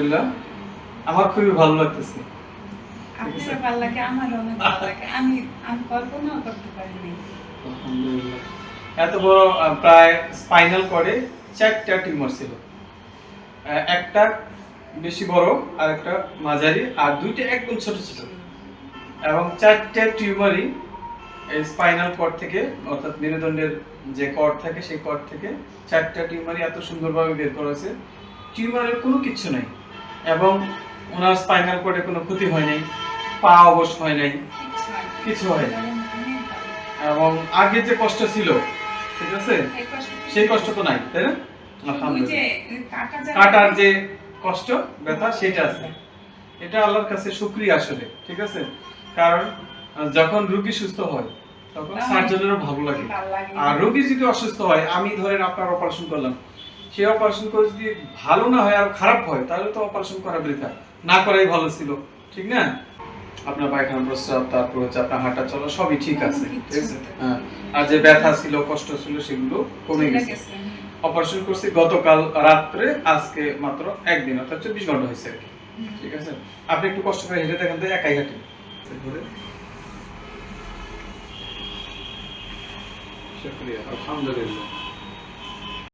আলহামদুলিল্লাহ, আমার খুবই ভালো লাগতেছে। আপনার ভালো লাগে, আমার অনেক ভালো লাগে। আমি কল্পনাও করতে পারিনি। আলহামদুলিল্লাহ, এত বড় প্রায় স্পাইনাল কর্ডে 4টা টিউমার ছিল। একটা বেশি বড়, আর একটা মাঝারি, আর 2টা একদম ছোট ছোট, এবং 4টা টিউমারই এই স্পাইনাল কর্ড থেকে, অর্থাৎ মেরুদণ্ডের যে কর্ড থাকে সেই কর্ড থেকে 4টা টিউমারই এত সুন্দরভাবে বের করা হয়েছে। টিউমারের কোনো কিছু নাই, এবং ওনার স্পাইনাল কর্ডে কোনো ক্ষতি হয় নাই, পা অবশ হয় নাই, কিছু হয় নাই। এবং আগে যে কষ্ট ছিল, ঠিক আছে, সেই কষ্ট তো নাই, তাই না? কাটার যে কষ্ট, ব্যথা, সেটা আছে। এটা আল্লাহর কাছে শুকরিয়া আসলে, ঠিক আছে। কারণ যখন রোগী সুস্থ হয় তখন সার্জনেরও ভালো লাগে। আর রোগী যদি অসুস্থ হয়, আমি ধরেন আপনার অপারেশন করলাম, সেই অপারেশন করে যদি ভালো না হয় আর খারাপ হয়, তাহলে তো অপারেশন করা বৃথা, না করাই ভালো ছিল, ঠিক না? আপনার পায়খানা প্রস্রাব, তারপর হচ্ছে আপনার হাঁটা চলা সবই ঠিক আছে, ঠিক আছে। হ্যাঁ, আর যে ব্যথা ছিল, কষ্ট ছিল, সেগুলো কমে গেছে। অপারেশন করছি গতকাল রাত্রে, আজকে মাত্র একদিন, অর্থাৎ 24 ঘন্টা হয়েছে আর কি, ঠিক আছে। আপনি একটু কষ্ট করে হেঁটে দেখেন তো, একাই হাঁটেন, শুকরিয়া, আলহামদুলিল্লাহ।